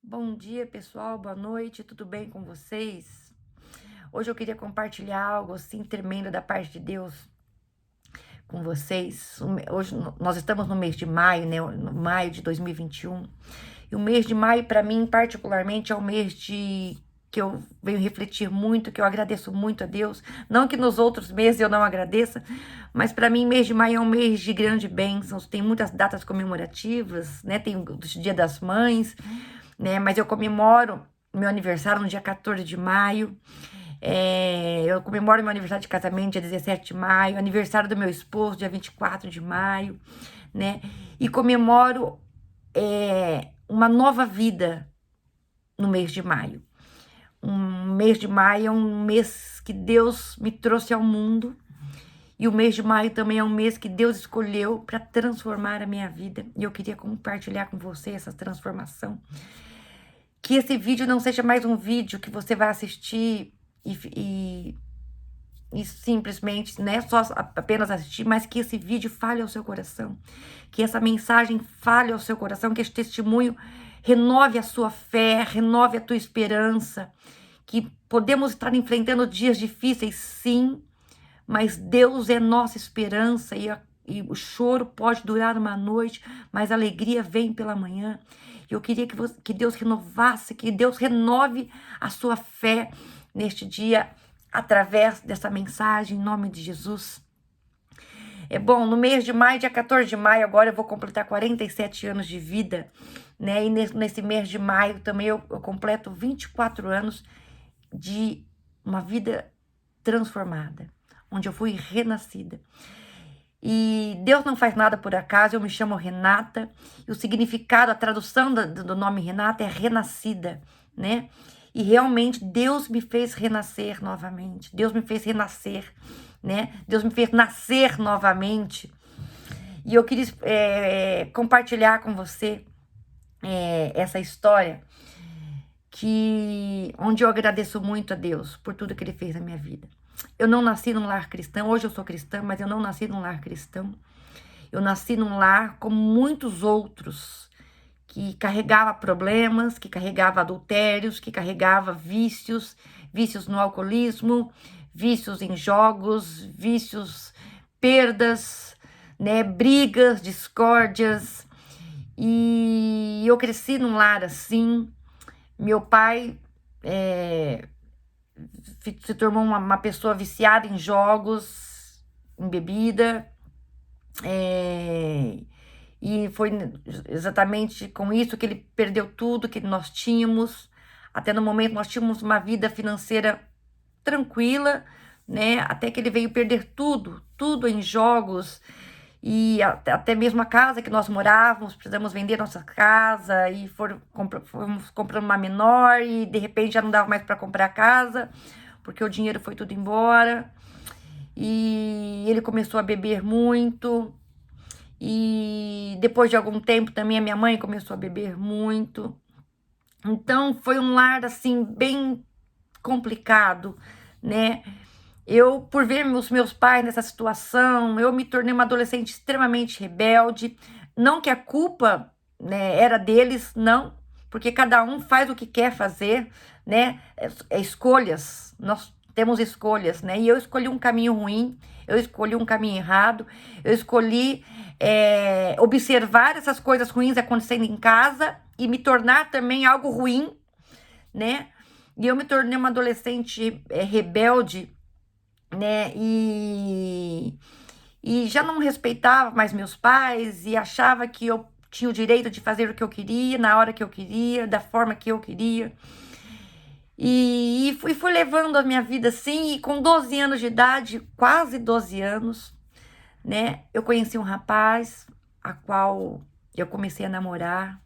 Bom dia, pessoal. Boa noite. Tudo bem com vocês? Hoje eu queria compartilhar algo assim tremendo da parte de Deus com vocês. Hoje nós estamos no mês de maio, né? No maio de 2021. E o mês de maio, para mim, particularmente, é o mês de que eu venho refletir muito, que eu agradeço muito a Deus. Não que nos outros meses eu não agradeça, mas para mim, mês de maio é um mês de grande bênçãos. Tem muitas datas comemorativas, né? Tem o Dia das Mães, né? Mas eu comemoro meu aniversário no dia 14 de maio. Eu comemoro meu aniversário de casamento dia 17 de maio, aniversário do meu esposo dia 24 de maio, né? E comemoro uma nova vida no mês de maio. Um mês de maio é um mês que Deus me trouxe ao mundo. E o mês de maio também é um mês que Deus escolheu para transformar a minha vida. E eu queria compartilhar com você essa transformação. Que esse vídeo não seja mais um vídeo que você vai assistir e simplesmente, né, só apenas assistir, mas que esse vídeo fale ao seu coração, que essa mensagem fale ao seu coração, que esse testemunho renove a sua fé, renove a tua esperança, que podemos estar enfrentando dias difíceis, sim, mas Deus é nossa esperança e o choro pode durar uma noite, mas a alegria vem pela manhã. Eu queria que Deus renovasse, que Deus renove a sua fé neste dia, através dessa mensagem, em nome de Jesus. É bom, no mês de maio, dia 14 de maio, agora eu vou completar 47 anos de vida, né? E nesse mês de maio também eu completo 24 anos de uma vida transformada, onde eu fui renascida. E Deus não faz nada por acaso. Eu me chamo Renata, e o significado, a tradução do nome Renata é renascida, né? E realmente Deus me fez renascer novamente. Deus me fez renascer, né? Deus me fez nascer novamente. E eu queria compartilhar com você essa história onde eu agradeço muito a Deus por tudo que Ele fez na minha vida. Eu não nasci num lar cristão, hoje eu sou cristã, mas eu não nasci num lar cristão. Eu nasci num lar como muitos outros, que carregava problemas, que carregava adultérios, que carregava vícios, vícios no alcoolismo, vícios em jogos, vícios, perdas, né, brigas, discórdias. E eu cresci num lar assim. Meu pai se tornou uma pessoa viciada em jogos, em bebida, e foi exatamente com isso que ele perdeu tudo que nós tínhamos. Até no momento nós tínhamos uma vida financeira tranquila, né? Até que ele veio perder tudo, tudo em jogos. E até mesmo a casa que nós morávamos, precisamos vender nossa casa e fomos comprando uma menor e de repente já não dava mais para comprar a casa, porque o dinheiro foi tudo embora. E ele começou a beber muito. E depois de algum tempo também a minha mãe começou a beber muito. Então foi um lar assim bem complicado, né? Eu, por ver os meus pais nessa situação, eu me tornei uma adolescente extremamente rebelde. Não que a culpa, né, era deles, não, porque cada um faz o que quer fazer, né? Escolhas, nós temos escolhas, né? E eu escolhi um caminho ruim, eu escolhi um caminho errado, eu escolhi observar essas coisas ruins acontecendo em casa e me tornar também algo ruim, né? E eu me tornei uma adolescente rebelde, né? E já não respeitava mais meus pais e achava que eu tinha o direito de fazer o que eu queria, na hora que eu queria, da forma que eu queria. E fui levando a minha vida assim, e com 12 anos de idade, quase 12 anos, né? Eu conheci um rapaz, a qual eu comecei a namorar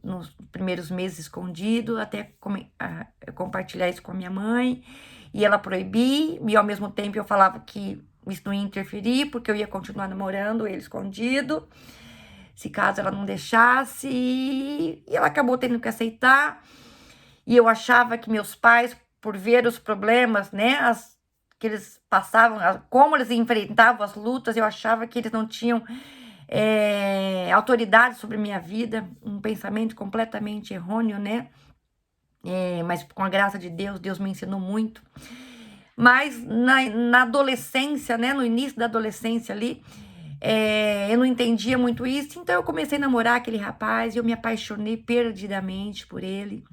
nos primeiros meses escondido, até compartilhar isso com a minha mãe, e ela proibir, e ao mesmo tempo eu falava que isso não ia interferir, porque eu ia continuar namorando ele escondido, se caso ela não deixasse, e ela acabou tendo que aceitar, e eu achava que meus pais, por ver os problemas, né, que eles passavam, como eles enfrentavam as lutas, eu achava que eles não tinham autoridade sobre minha vida, um pensamento completamente errôneo, né? Mas com a graça de Deus, Deus me ensinou muito. Mas na adolescência, né? No início da adolescência ali, eu não entendia muito isso, então eu comecei a namorar aquele rapaz e eu me apaixonei perdidamente por ele.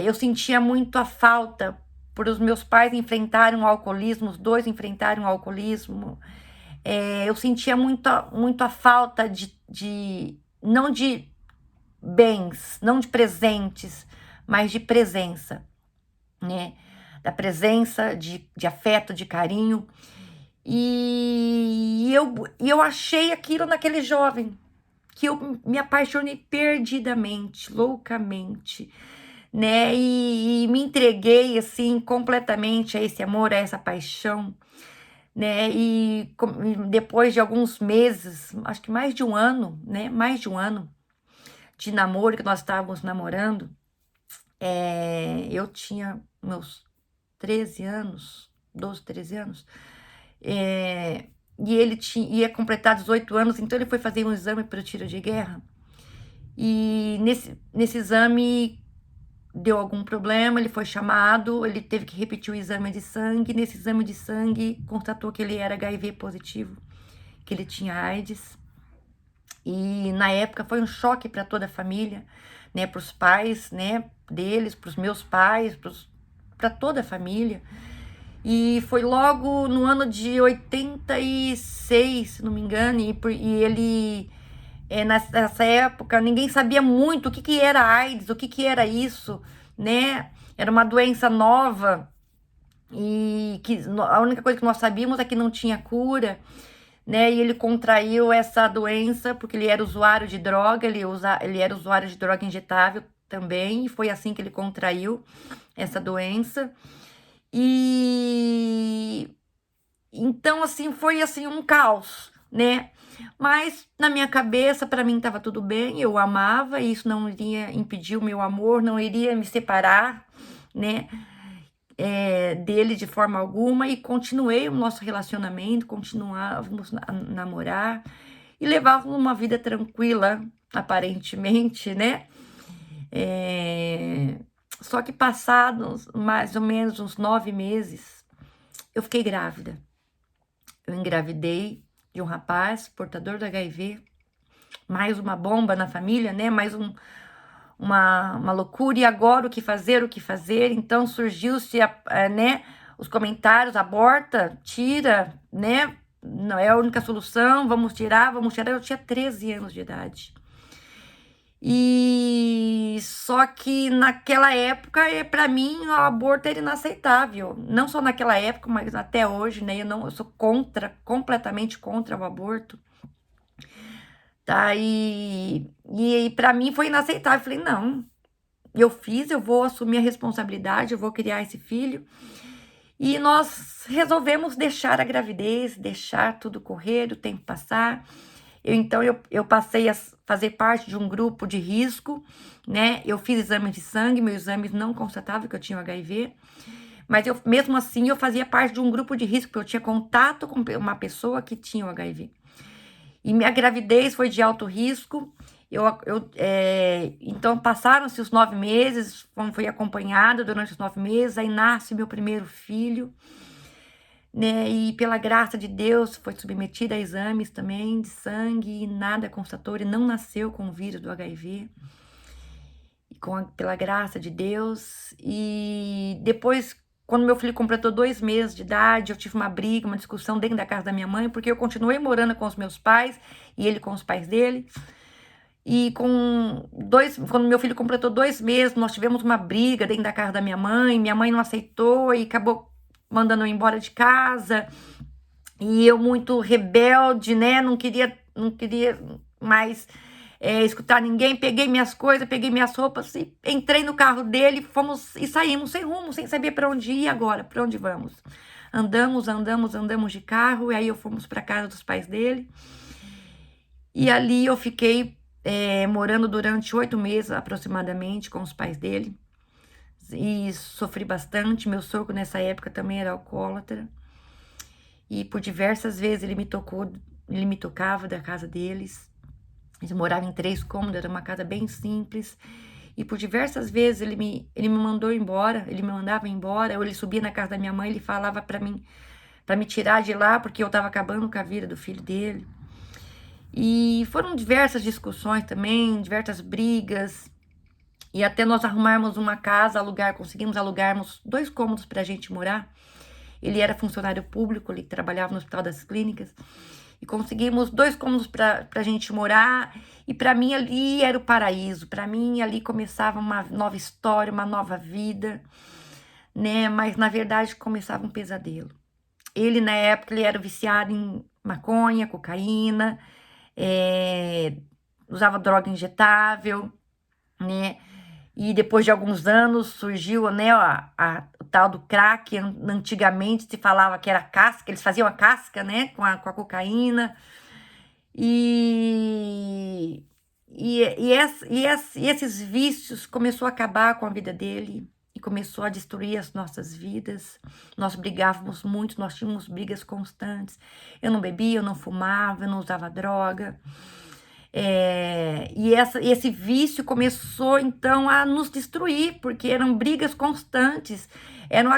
Eu sentia muito a falta por os meus pais enfrentarem o alcoolismo, os dois enfrentarem o alcoolismo. Eu sentia muito a falta não de bens, não de presentes, mas de presença, né? Da presença, de afeto, de carinho. E eu achei aquilo naquele jovem, que eu me apaixonei perdidamente, loucamente, né? E me entreguei, assim, completamente a esse amor, a essa paixão, né? E depois de alguns meses, acho que mais de um ano, né? Mais de um ano de namoro que nós estávamos namorando, eu tinha meus 13 anos, 12, 13 anos, e ele ia completar 18 anos, então ele foi fazer um exame para o tiro de guerra. E nesse exame deu algum problema, ele foi chamado, ele teve que repetir o exame de sangue. Nesse exame de sangue, constatou que ele era HIV positivo, que ele tinha AIDS. E na época foi um choque para toda a família, né, para os pais, né, deles, para os meus pais, para toda a família. E foi logo no ano de 86, se não me engano, e ele, nessa época, ninguém sabia muito o que era AIDS, o que era isso, né? Era uma doença nova e que a única coisa que nós sabíamos é que não tinha cura, né? E ele contraiu essa doença porque ele era usuário de droga, ele era usuário de droga injetável também, e foi assim que ele contraiu essa doença. E então, assim, foi assim um caos, né? Mas na minha cabeça, para mim estava tudo bem, eu amava, e isso não iria impedir o meu amor, não iria me separar, né? Dele de forma alguma, e continuei o nosso relacionamento, continuávamos a namorar e levávamos uma vida tranquila, aparentemente, né? Só que passados mais ou menos uns 9 meses, eu fiquei grávida. Eu engravidei de um rapaz portador do HIV, mais uma bomba na família, né? Mais uma loucura. E agora o que fazer, o que fazer? Então surgiu-se, né, os comentários: aborta, tira, né? Não é a única solução, vamos tirar, vamos tirar. Eu tinha 13 anos de idade. E só que naquela época, para mim, o aborto era inaceitável. Não só naquela época, mas até hoje, né? Eu sou completamente contra o aborto, tá? E para mim foi inaceitável. Eu falei, não, eu vou assumir a responsabilidade, eu vou criar esse filho. E nós resolvemos deixar a gravidez, deixar tudo correr, o tempo passar. Então, eu passei a fazer parte de um grupo de risco, né? Eu fiz exame de sangue, meus exames não constatavam que eu tinha HIV, mas mesmo assim eu fazia parte de um grupo de risco, porque eu tinha contato com uma pessoa que tinha o HIV. E minha gravidez foi de alto risco. Então, passaram-se os 9 meses, fui acompanhada durante os 9 meses, aí nasce meu primeiro filho, né? E pela graça de Deus foi submetida a exames também de sangue, e nada constatou, ele não nasceu com o vírus do HIV, pela graça de Deus. E depois, quando meu filho completou 2 meses de idade, eu tive uma briga, uma discussão dentro da casa da minha mãe, porque eu continuei morando com os meus pais e ele com os pais dele. E quando meu filho completou 2 meses, nós tivemos uma briga dentro da casa da minha mãe não aceitou e acabou mandando eu embora de casa. E eu, muito rebelde, né? Não queria mais escutar ninguém. Peguei minhas coisas, peguei minhas roupas e entrei no carro dele, fomos e saímos sem rumo, sem saber para onde ir agora, para onde vamos. Andamos de carro, e aí fomos para casa dos pais dele. E ali eu fiquei morando durante 8 meses aproximadamente com os pais dele. E sofri bastante. Meu sogro nessa época também era alcoólatra. E por diversas vezes ele me tocou ele me tocava da casa deles. Eles moravam em 3 cômodos, era uma casa bem simples. E por diversas vezes ele me mandou embora, ele me mandava embora, ou ele subia na casa da minha mãe, ele falava para mim, para me tirar de lá, porque eu estava acabando com a vida do filho dele. E foram diversas discussões também, diversas brigas, e até nós arrumarmos uma casa, conseguimos alugarmos 2 cômodos para a gente morar. Ele era funcionário público, ele trabalhava no Hospital das Clínicas, e conseguimos 2 cômodos para a gente morar, e para mim ali era o paraíso, para mim ali começava uma nova história, uma nova vida, né? Mas na verdade começava um pesadelo. Ele na época ele era viciado em maconha, cocaína, usava droga injetável, né? E depois de alguns anos surgiu, né, o tal do crack. Antigamente se falava que era casca, eles faziam a casca, né, com a cocaína. E, e esses vícios começou a acabar com a vida dele e começou a destruir as nossas vidas. Nós brigávamos muito, nós tínhamos brigas constantes. Eu não bebia, eu não fumava, eu não usava droga. E esse vício começou então a nos destruir, porque eram brigas constantes, eram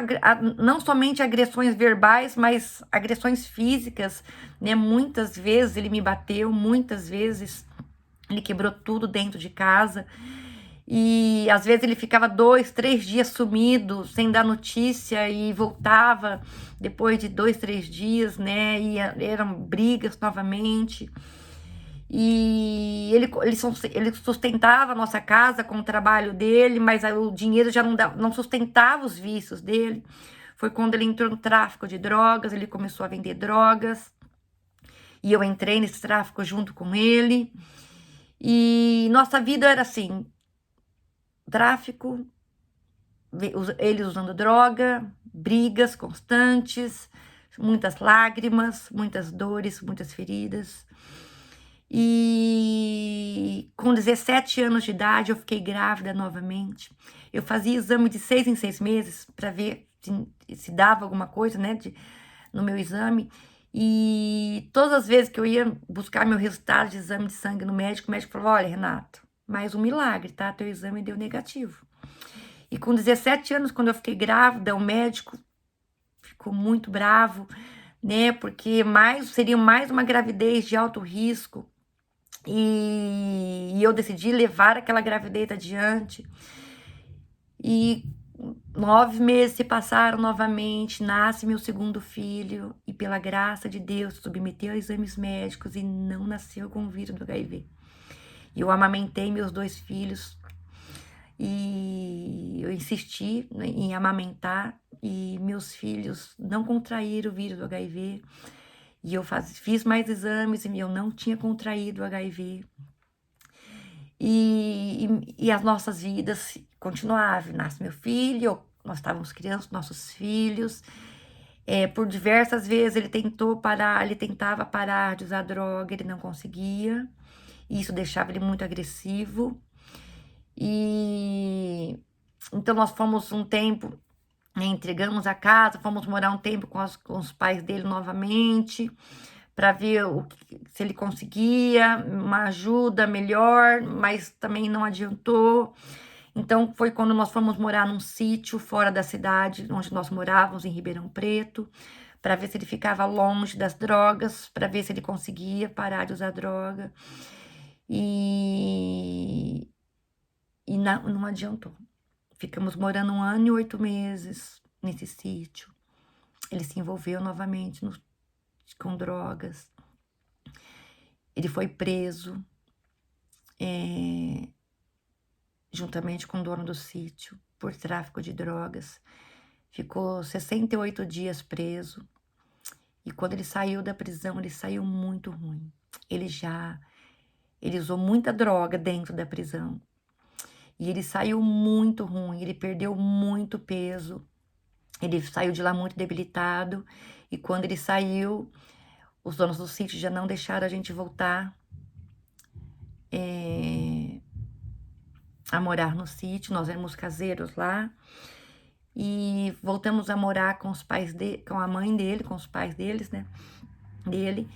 não somente agressões verbais, mas agressões físicas, né? Muitas vezes ele me bateu, muitas vezes ele quebrou tudo dentro de casa, e às vezes ele ficava 2, 3 dias sumido, sem dar notícia, e voltava depois de 2, 3 dias, né? E eram brigas novamente. E ele sustentava a nossa casa com o trabalho dele, mas o dinheiro já não sustentava os vícios dele. Foi quando ele entrou no tráfico de drogas, ele começou a vender drogas. E eu entrei nesse tráfico junto com ele. E nossa vida era assim, tráfico, ele usando droga, brigas constantes, muitas lágrimas, muitas dores, muitas feridas. E com 17 anos de idade eu fiquei grávida novamente. Eu fazia exame de 6 em 6 meses para ver se dava alguma coisa, né, no meu exame. E todas as vezes que eu ia buscar meu resultado de exame de sangue no médico, o médico falou: olha, Renato, mais um milagre, tá? Teu exame deu negativo. E com 17 anos, quando eu fiquei grávida, o médico ficou muito bravo, né? Porque seria mais uma gravidez de alto risco. E eu decidi levar aquela gravidez adiante. E 9 meses se passaram novamente, nasce meu segundo filho, e pela graça de Deus, submeteu a exames médicos e não nasceu com o vírus do HIV. E eu amamentei meus 2 filhos, e eu insisti em amamentar, e meus filhos não contraíram o vírus do HIV. E eu fiz mais exames e eu não tinha contraído o HIV. E as nossas vidas continuavam. Nasce meu filho, nós estávamos criando nossos filhos. Por diversas vezes ele tentava parar de usar droga, ele não conseguia. E isso deixava ele muito agressivo. E então nós fomos um tempo, né, entregamos a casa, fomos morar um tempo com os pais dele novamente, para ver se ele conseguia uma ajuda melhor, mas também não adiantou. Então foi quando nós fomos morar num sítio fora da cidade onde nós morávamos, em Ribeirão Preto, para ver se ele ficava longe das drogas, para ver se ele conseguia parar de usar droga. E não adiantou. Ficamos morando 1 ano e 8 meses nesse sítio. Ele se envolveu novamente com drogas. Ele foi preso, juntamente com o dono do sítio, por tráfico de drogas. Ficou 68 dias preso. E quando ele saiu da prisão, ele saiu muito ruim. Ele usou muita droga dentro da prisão. E ele saiu muito ruim, ele perdeu muito peso. Ele saiu de lá muito debilitado. E quando ele saiu, os donos do sítio já não deixaram a gente voltar a morar no sítio. Nós éramos caseiros lá. E voltamos a morar com os pais com a mãe dele, com os pais deles, né? Dele.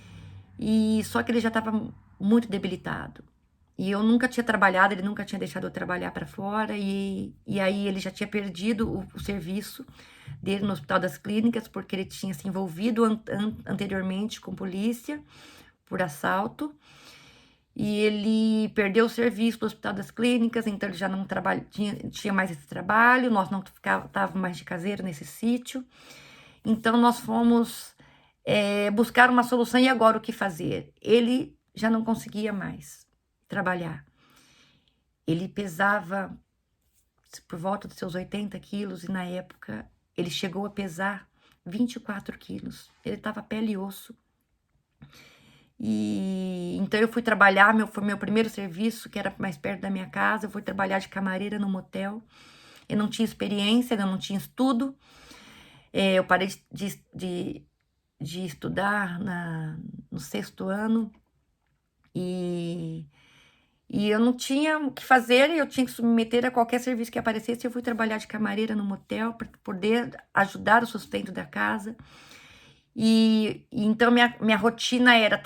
E só que ele já estava muito debilitado. E eu nunca tinha trabalhado, ele nunca tinha deixado eu trabalhar para fora, e aí ele já tinha perdido o serviço dele no Hospital das Clínicas, porque ele tinha se envolvido anteriormente com polícia por assalto, e ele perdeu o serviço do Hospital das Clínicas, então ele já não tinha mais esse trabalho, nós não estávamos mais de caseiro nesse sítio, então nós fomos buscar uma solução, e agora o que fazer? Ele já não conseguia mais trabalhar. Ele pesava por volta dos seus 80 quilos e na época ele chegou a pesar 24 quilos. Ele estava pele e osso. E então eu fui trabalhar, foi meu primeiro serviço, que era mais perto da minha casa. Eu fui trabalhar de camareira no motel. Eu não tinha experiência, eu não tinha estudo. Eu parei de estudar no 6º ano e eu não tinha o que fazer, eu tinha que submeter a qualquer serviço que aparecesse. Eu fui trabalhar de camareira no motel para poder ajudar o sustento da casa. E então minha rotina era eu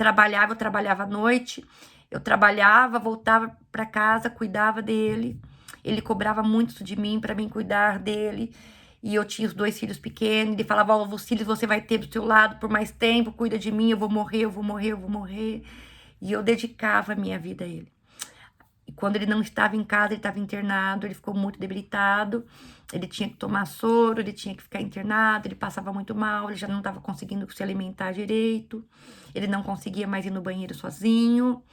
trabalhava à noite, eu trabalhava, voltava para casa, cuidava dele. Ele cobrava muito de mim para mim cuidar dele. E eu tinha os 2 filhos pequenos, ele falava: "Ó, os filhos você vai ter do seu lado por mais tempo, cuida de mim, eu vou morrer, eu vou morrer, eu vou morrer". E eu dedicava a minha vida a ele. E quando ele não estava em casa, ele estava internado, ele ficou muito debilitado, ele tinha que tomar soro, ele tinha que ficar internado, ele passava muito mal, ele já não estava conseguindo se alimentar direito, ele não conseguia mais ir no banheiro sozinho,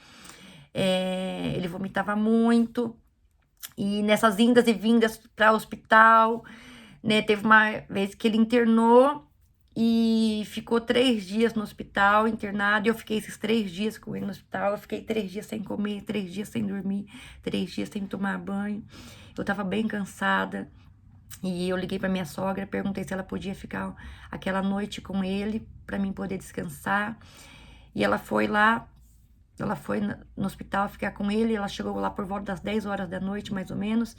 ele vomitava muito, e nessas indas e vindas para o hospital, né, teve uma vez que ele internou e ficou 3 dias no hospital internado, e eu fiquei esses 3 dias com ele no hospital. Eu fiquei 3 dias sem comer, 3 dias sem dormir, 3 dias sem tomar banho. Eu tava bem cansada, e eu liguei pra minha sogra, perguntei se ela podia ficar aquela noite com ele, pra mim poder descansar. E ela foi lá, ela foi no hospital ficar com ele, ela chegou lá por volta das 10 horas da noite, mais ou menos,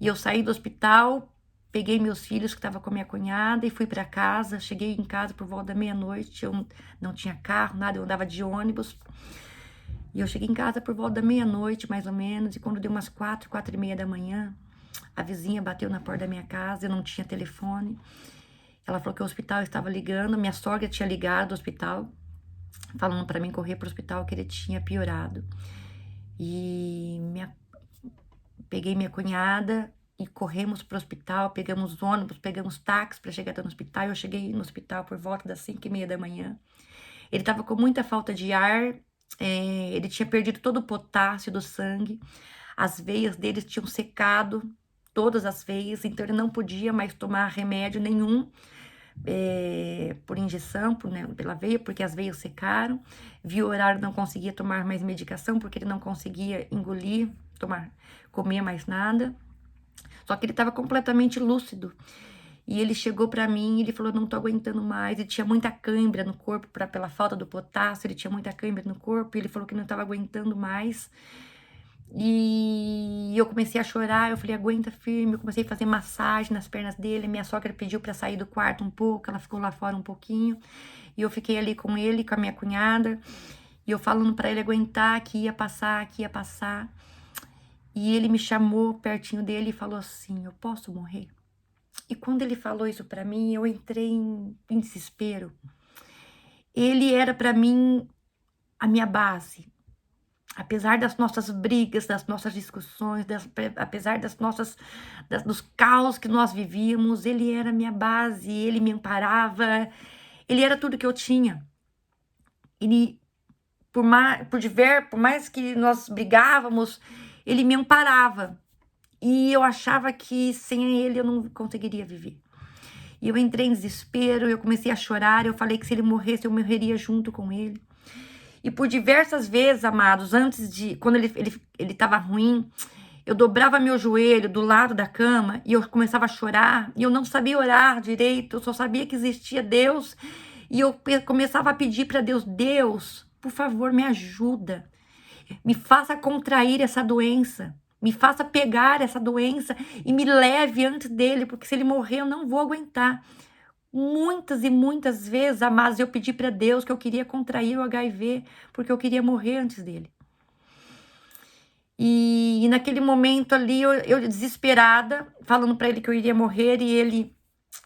e eu saí do hospital, peguei meus filhos que estavam com a minha cunhada e fui para casa. Cheguei em casa por volta da meia-noite, eu não tinha carro, nada, eu andava de ônibus. E eu cheguei em casa por volta da meia-noite, mais ou menos, e quando deu umas 4h30 da manhã, a vizinha bateu na porta da minha casa, eu não tinha telefone. Ela falou que o hospital estava ligando, minha sogra tinha ligado do hospital, falando para mim correr para o hospital, que ele tinha piorado. E peguei minha cunhada e corremos para o hospital, pegamos ônibus, pegamos táxi para chegar até no hospital. Eu cheguei no hospital por volta das 5h30 da manhã. Ele estava com muita falta de ar, ele tinha perdido todo o potássio do sangue, as veias dele tinham secado, todas as veias, então ele não podia mais tomar remédio nenhum por injeção, pela veia, porque as veias secaram. Via horário, não conseguia tomar mais medicação, porque ele não conseguia engolir, comer mais nada. Só que ele estava completamente lúcido. E ele chegou para mim e ele falou: "Não tô aguentando mais". Ele tinha muita cãibra no corpo pela falta do potássio, ele tinha muita cãibra no corpo, e ele falou que não estava aguentando mais. E eu comecei a chorar, eu falei: "Aguenta firme". Eu comecei a fazer massagem nas pernas dele. Minha sogra pediu para sair do quarto um pouco, ela ficou lá fora um pouquinho. E eu fiquei ali com ele, com a minha cunhada, e eu falando para ele aguentar, que ia passar, que ia passar. E ele me chamou pertinho dele e falou assim: "Eu posso morrer?". E quando ele falou isso para mim, eu entrei em desespero. Ele era para mim a minha base. Apesar das nossas brigas, das nossas discussões, apesar dos caos que nós vivíamos, ele era a minha base, ele me amparava, ele era tudo que eu tinha. Ele, por mais que nós brigávamos, ele me amparava. E eu achava que sem ele eu não conseguiria viver. E eu entrei em desespero, eu comecei a chorar, eu falei que se ele morresse, eu morreria junto com ele. E por diversas vezes, amados, quando ele estava ruim, eu dobrava meu joelho do lado da cama e eu começava a chorar, e eu não sabia orar direito, eu só sabia que existia Deus, e eu começava a pedir para Deus: "Deus, por favor, me ajuda, me faça contrair essa doença, me faça pegar essa doença e me leve antes dele, porque se ele morrer eu não vou aguentar". Muitas e muitas vezes, amados, eu pedi para Deus que eu queria contrair o HIV, porque eu queria morrer antes dele. E naquele momento ali, eu desesperada, falando para ele que eu iria morrer, e ele,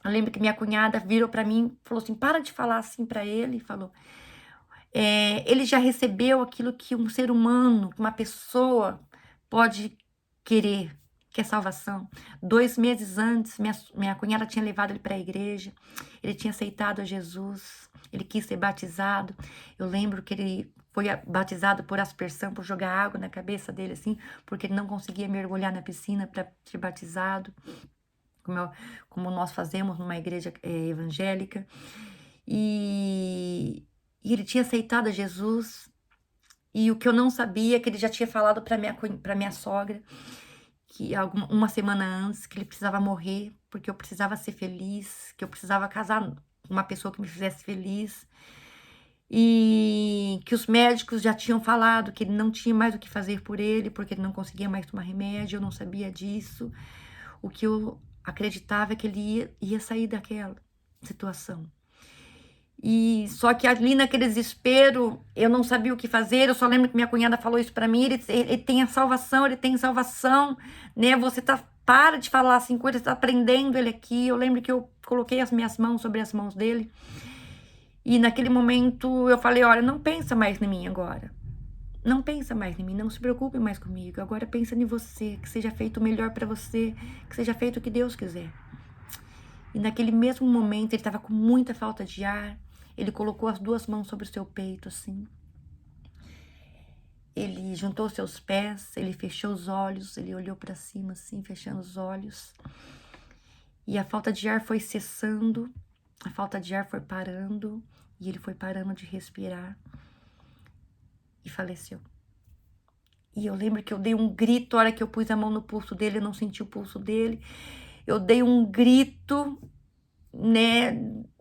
eu lembro que minha cunhada virou para mim, falou assim: para de falar assim para ele, falou. Ele já recebeu aquilo que um ser humano, uma pessoa pode querer, que é salvação. 2 meses antes, minha cunhada tinha levado ele para a igreja, ele tinha aceitado a Jesus, ele quis ser batizado. Eu lembro que ele foi batizado por aspersão, por jogar água na cabeça dele, assim, porque ele não conseguia mergulhar na piscina para ser batizado, como nós fazemos numa igreja evangélica. E ele tinha aceitado a Jesus. E o que eu não sabia é que ele já tinha falado para minha sogra, que uma semana antes, que ele precisava morrer, porque eu precisava ser feliz, que eu precisava casar com uma pessoa que me fizesse feliz. E que os médicos já tinham falado que ele não tinha mais o que fazer por ele, porque ele não conseguia mais tomar remédio, eu não sabia disso. O que eu acreditava é que ele ia sair daquela situação. E só que ali naquele desespero, eu não sabia o que fazer, eu só lembro que minha cunhada falou isso pra mim, ele tem a salvação, ele tem salvação, né? Para de falar assim com ele, você tá prendendo ele aqui. Eu lembro que eu coloquei as minhas mãos sobre as mãos dele. E naquele momento eu falei: olha, não pensa mais em mim agora. Não pensa mais em mim, não se preocupe mais comigo. Agora pensa em você, que seja feito o melhor pra você, que seja feito o que Deus quiser. E naquele mesmo momento ele estava com muita falta de ar. Ele colocou as 2 mãos sobre o seu peito, assim. Ele juntou seus pés, ele fechou os olhos, ele olhou para cima, assim, fechando os olhos. E a falta de ar foi cessando, a falta de ar foi parando, e ele foi parando de respirar e faleceu. E eu lembro que eu dei um grito, a hora que eu pus a mão no pulso dele, eu não senti o pulso dele. Eu dei um grito, né,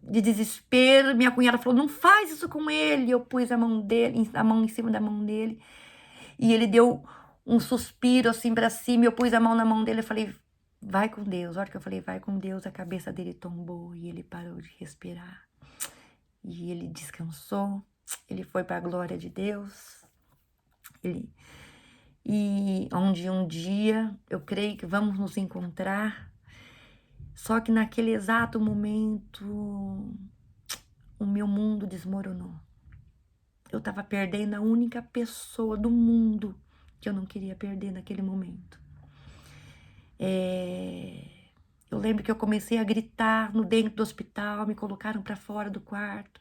de desespero. Minha cunhada falou: não faz isso com ele. Eu pus a mão dele, a mão em cima da mão dele, e ele deu um suspiro assim pra cima. Eu pus a mão na mão dele e falei: vai com Deus. A hora que eu falei vai com Deus, a cabeça dele tombou e ele parou de respirar. E ele descansou, ele foi para a glória de Deus. E onde um dia eu creio que vamos nos encontrar. Só que naquele exato momento, o meu mundo desmoronou. Eu estava perdendo a única pessoa do mundo que eu não queria perder naquele momento. Eu lembro que eu comecei a gritar dentro do hospital, me colocaram para fora do quarto.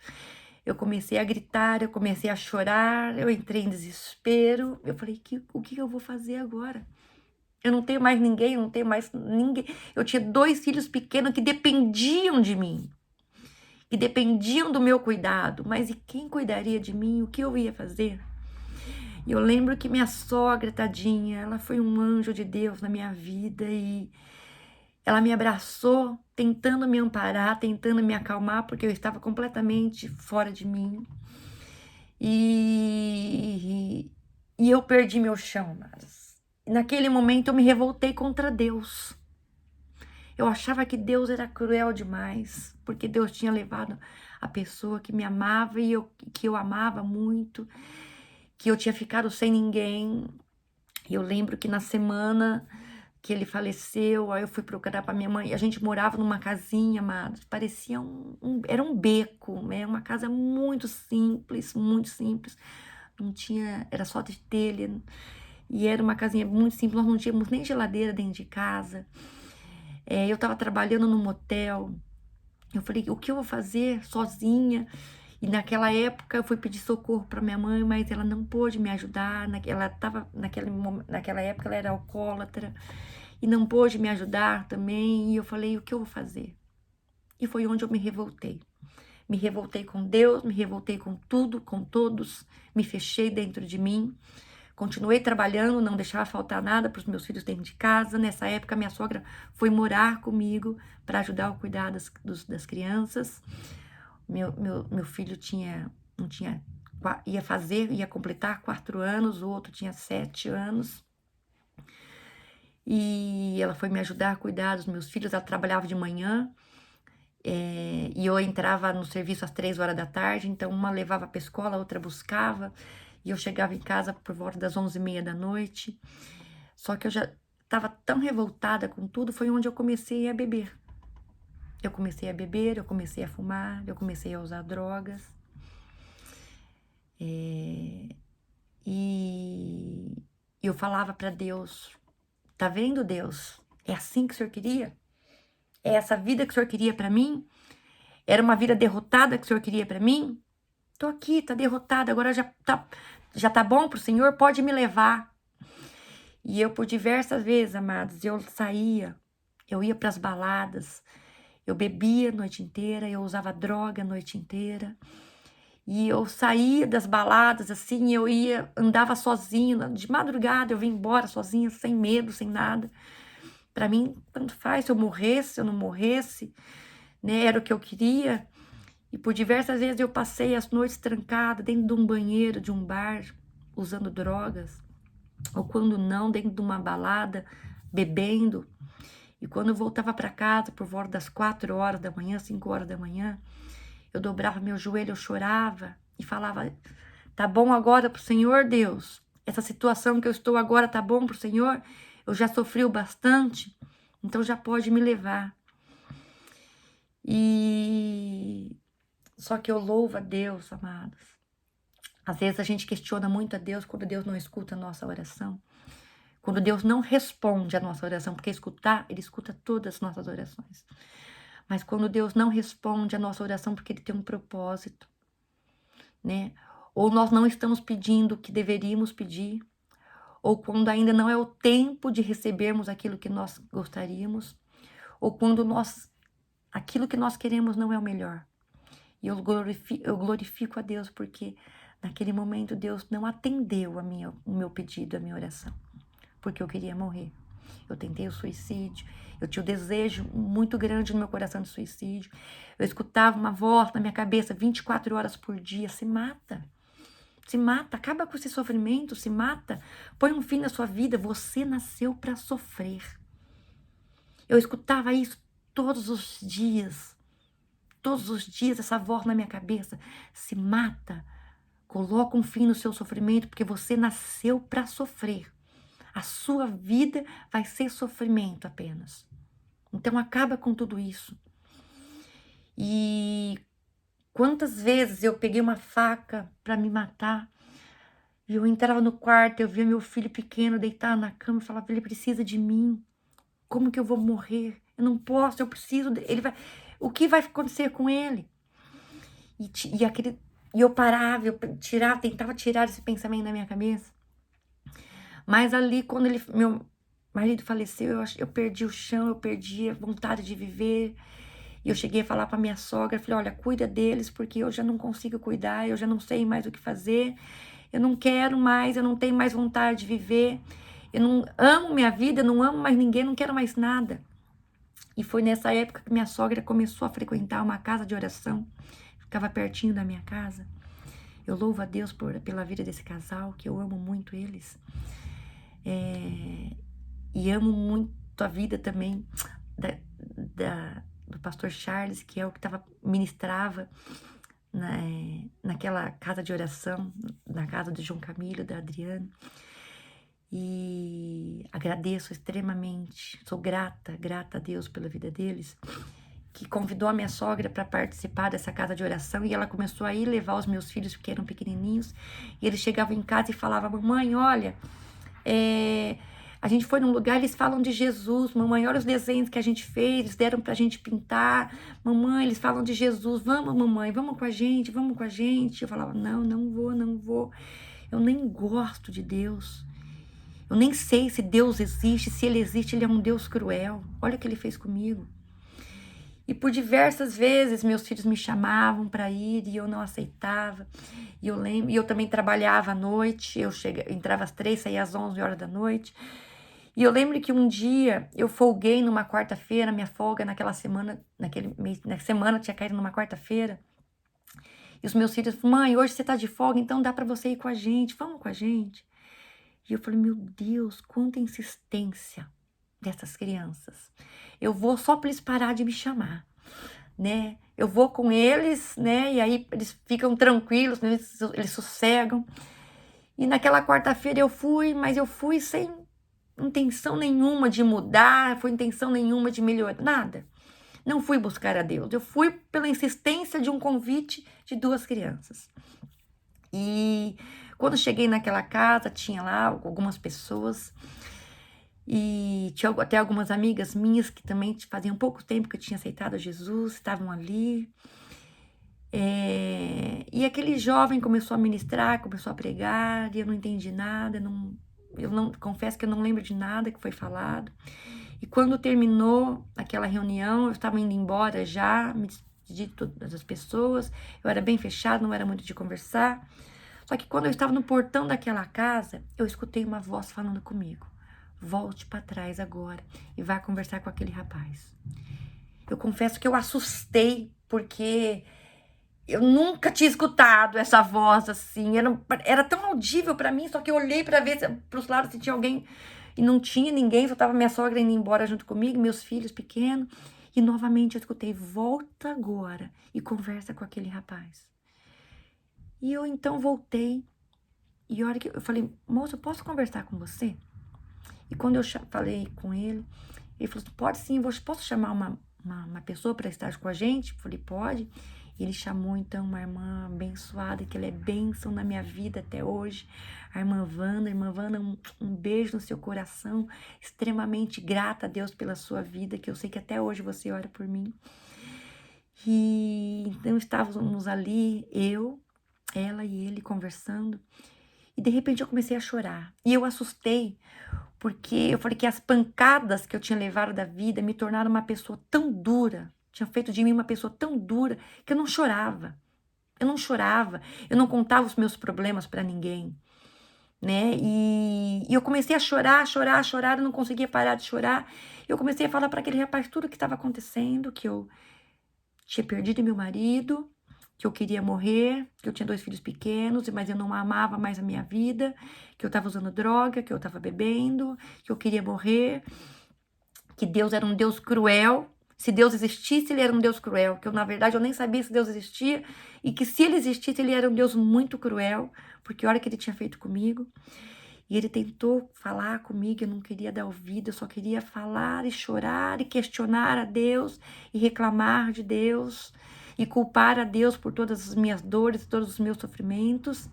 Eu comecei a gritar, eu comecei a chorar, eu entrei em desespero. Eu falei: o que eu vou fazer agora? Eu não tenho mais ninguém, eu não tenho mais ninguém. Eu tinha 2 filhos pequenos que dependiam de mim, que dependiam do meu cuidado. Mas e quem cuidaria de mim? O que eu ia fazer? E eu lembro que minha sogra, tadinha, ela foi um anjo de Deus na minha vida e ela me abraçou, tentando me amparar, tentando me acalmar, porque eu estava completamente fora de mim. E eu perdi meu chão, mas naquele momento eu me revoltei contra Deus. Eu achava que Deus era cruel demais, porque Deus tinha levado a pessoa que me amava e que eu amava muito, que eu tinha ficado sem ninguém. E eu lembro que na semana que ele faleceu, aí eu fui procurar para minha mãe. A gente morava numa casinha, amados, parecia era um beco, né? Uma casa muito simples, muito simples. Não tinha, era só de telha. E era uma casinha muito simples, nós não tínhamos nem geladeira dentro de casa. Eu estava trabalhando num motel. Eu falei: o que eu vou fazer sozinha? E naquela época eu fui pedir socorro para minha mãe, mas ela não pôde me ajudar. Naquela época ela era alcoólatra e não pôde me ajudar também. E eu falei: o que eu vou fazer? E foi onde eu me revoltei. Me revoltei com Deus, me revoltei com tudo, com todos. Me fechei dentro de mim. Continuei trabalhando, não deixava faltar nada para os meus filhos dentro de casa. Nessa época, minha sogra foi morar comigo para ajudar a cuidar das crianças. Meu filho não tinha, ia completar 4 anos, o outro tinha 7 anos. E ela foi me ajudar a cuidar dos meus filhos. Ela trabalhava de manhã E eu entrava no serviço às 3 horas da tarde, então uma levava para a escola, a outra buscava, e eu chegava em casa por volta das 11h30 da noite. Só que eu já estava tão revoltada com tudo, foi onde eu comecei a beber. Eu comecei a beber, eu comecei a fumar, eu comecei a usar drogas. E eu falava para Deus, tá vendo, Deus? É assim que o Senhor queria? É essa vida que o Senhor queria para mim? Era uma vida derrotada que o Senhor queria para mim? Tô aqui, tá derrotada, agora já tá bom pro Senhor, pode me levar. E eu, por diversas vezes, amados, eu saía, eu ia pras baladas, eu bebia a noite inteira, eu usava droga a noite inteira. E eu saía das baladas, assim, eu andava sozinha, de madrugada eu vim embora sozinha, sem medo, sem nada. Pra mim, tanto faz, se eu morresse, se eu não morresse, né, era o que eu queria. E por diversas vezes eu passei as noites trancada dentro de um banheiro, de um bar, usando drogas. Ou quando não, dentro de uma balada, bebendo. E quando eu voltava para casa, por volta das 4 horas da manhã, 5 horas da manhã, eu dobrava meu joelho, eu chorava e falava, tá bom agora pro Senhor, Deus? Essa situação que eu estou agora tá bom pro Senhor? Eu já sofri o bastante, então já pode me levar. E só que eu louvo a Deus, amados. Às vezes a gente questiona muito a Deus quando Deus não escuta a nossa oração. Quando Deus não responde a nossa oração, porque escutar, Ele escuta todas as nossas orações. Mas quando Deus não responde a nossa oração, porque Ele tem um propósito, né? Ou nós não estamos pedindo o que deveríamos pedir, ou quando ainda não é o tempo de recebermos aquilo que nós gostaríamos, ou quando aquilo que nós queremos não é o melhor. E eu glorifico a Deus porque naquele momento Deus não atendeu o meu pedido, a minha oração, porque eu queria morrer. Eu tentei o suicídio, eu tinha um desejo muito grande no meu coração de suicídio. Eu escutava uma voz na minha cabeça 24 horas por dia, se mata. Se mata, acaba com esse sofrimento, se mata, põe um fim na sua vida, você nasceu para sofrer. Eu escutava isso todos os dias essa voz na minha cabeça, se mata, coloca um fim no seu sofrimento, porque você nasceu para sofrer. A sua vida vai ser sofrimento apenas. Então acaba com tudo isso. E quantas vezes eu peguei uma faca para me matar, e eu entrava no quarto, eu via meu filho pequeno deitado na cama e falava, ele precisa de mim. Como que eu vou morrer? Eu não posso, eu preciso o que vai acontecer com ele? E eu parava, eu tentava tirar esse pensamento da minha cabeça. Mas ali, quando meu marido faleceu, eu perdi o chão, eu perdi a vontade de viver. E eu cheguei a falar para minha sogra, falei, olha, cuida deles, porque eu já não consigo cuidar, eu já não sei mais o que fazer. Eu não quero mais, eu não tenho mais vontade de viver. Eu não amo minha vida, eu não amo mais ninguém, não quero mais nada. E foi nessa época que minha sogra começou a frequentar uma casa de oração. Ficava pertinho da minha casa. Eu louvo a Deus pela vida desse casal, que eu amo muito eles. E amo muito a vida também do pastor Charles, que é o que ministrava naquela casa de oração, na casa do João Camilo, da Adriana. E agradeço extremamente, sou grata a Deus pela vida deles, que convidou a minha sogra para participar dessa casa de oração, e ela começou a ir levar os meus filhos, que eram pequenininhos, e eles chegavam em casa e falavam, mamãe, olha, a gente foi num lugar, eles falam de Jesus, mamãe, olha os desenhos que a gente fez, eles deram pra gente pintar, mamãe, eles falam de Jesus, vamos, mamãe, vamos com a gente. Eu falava, não vou, eu nem gosto de Deus, eu nem sei se Deus existe, se Ele existe, Ele é um Deus cruel, olha o que Ele fez comigo. E por diversas vezes meus filhos me chamavam para ir e eu não aceitava. E eu também trabalhava à noite, entrava às 3, saía às 11 horas da noite. E eu lembro que um dia eu folguei numa quarta-feira, minha folga naquela semana, na semana tinha caído numa quarta-feira. E os meus filhos falaram, mãe, hoje você tá de folga, então dá para você ir com a gente, vamos com a gente. E eu falei, meu Deus, quanta insistência dessas crianças. Eu vou só para eles parar de me chamar. né? Eu vou com eles, né? E aí eles ficam tranquilos, né? Eles sossegam. E naquela quarta-feira eu fui, mas eu fui sem intenção nenhuma de mudar, foi intenção nenhuma de melhorar, nada. Não fui buscar a Deus, eu fui pela insistência de um convite de 2 crianças. E quando cheguei naquela casa, tinha lá algumas pessoas e tinha até algumas amigas minhas que também faziam pouco tempo que eu tinha aceitado a Jesus, estavam ali. E aquele jovem começou a ministrar, começou a pregar, e eu não entendi nada, eu não confesso que eu não lembro de nada que foi falado. E quando terminou aquela reunião, eu estava indo embora já, me despedi de todas as pessoas, eu era bem fechado, não era muito de conversar. Só que quando eu estava no portão daquela casa, eu escutei uma voz falando comigo: volte para trás agora e vá conversar com aquele rapaz. Eu confesso que eu assustei, porque eu nunca tinha escutado essa voz assim, era tão audível para mim, só que eu olhei para ver para os lados se tinha alguém e não tinha ninguém, só tava minha sogra indo embora junto comigo, meus filhos pequenos, e novamente eu escutei: volta agora e conversa com aquele rapaz. E eu então voltei, e a hora que eu falei: moço, eu posso conversar com você? E quando eu falei com ele falou assim: pode sim, posso chamar uma pessoa para estar com a gente? Eu falei: pode. Ele chamou então uma irmã abençoada, que ela é bênção na minha vida até hoje, a irmã Wanda. Irmã Wanda, um beijo no seu coração, extremamente grata a Deus pela sua vida, que eu sei que até hoje você ora por mim. E então estávamos ali, ela e ele conversando, e de repente eu comecei a chorar. E eu assustei, porque eu falei que as pancadas que eu tinha levado da vida me tornaram uma pessoa tão dura, tinham feito de mim uma pessoa tão dura, que eu não chorava. Eu não chorava, eu não contava os meus problemas para ninguém, né? E eu comecei a chorar, chorar, chorar, eu não conseguia parar de chorar. Eu comecei a falar para aquele rapaz tudo o que estava acontecendo, que eu tinha perdido meu marido, que eu queria morrer, que eu tinha 2 filhos pequenos, mas eu não amava mais a minha vida, que eu estava usando droga, que eu estava bebendo, que eu queria morrer, que Deus era um Deus cruel. Se Deus existisse, ele era um Deus cruel, que eu, na verdade, eu nem sabia se Deus existia, e que se ele existisse, ele era um Deus muito cruel, porque olha o que ele tinha feito comigo. E ele tentou falar comigo, eu não queria dar ouvido, eu só queria falar e chorar e questionar a Deus e reclamar de Deus e culpar a Deus por todas as minhas dores, todos os meus sofrimentos.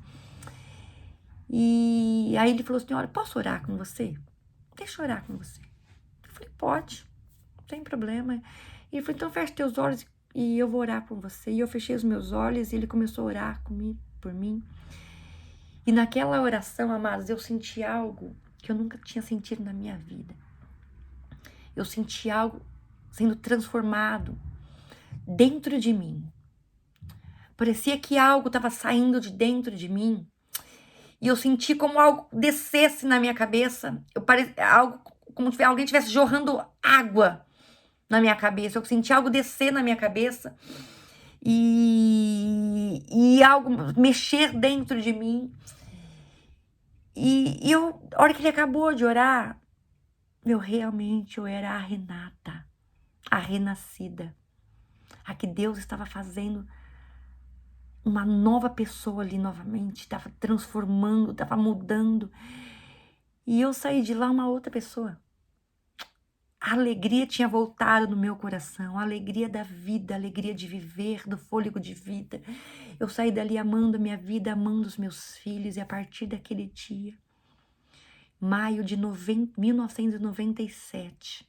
E aí ele falou assim: olha, posso orar com você? Deixa eu orar com você. Eu falei: pode, não tem problema. E ele falou: então feche teus olhos e eu vou orar por você. E eu fechei os meus olhos e ele começou a orar comigo, por mim. E naquela oração, amados, eu senti algo que eu nunca tinha sentido na minha vida. Eu senti algo sendo transformado dentro de mim. Parecia que algo estava saindo de dentro de mim. E eu senti como algo descesse na minha cabeça. Algo como se alguém estivesse jorrando água na minha cabeça. Eu senti algo descer na minha cabeça. E algo mexer dentro de mim. E a hora que ele acabou de orar, eu era a Renata, a renascida, a que Deus estava fazendo uma nova pessoa ali novamente, estava transformando, estava mudando. E eu saí de lá uma outra pessoa. A alegria tinha voltado no meu coração, a alegria da vida, a alegria de viver, do fôlego de vida. Eu saí dali amando a minha vida, amando os meus filhos, e a partir daquele dia, maio de 1997,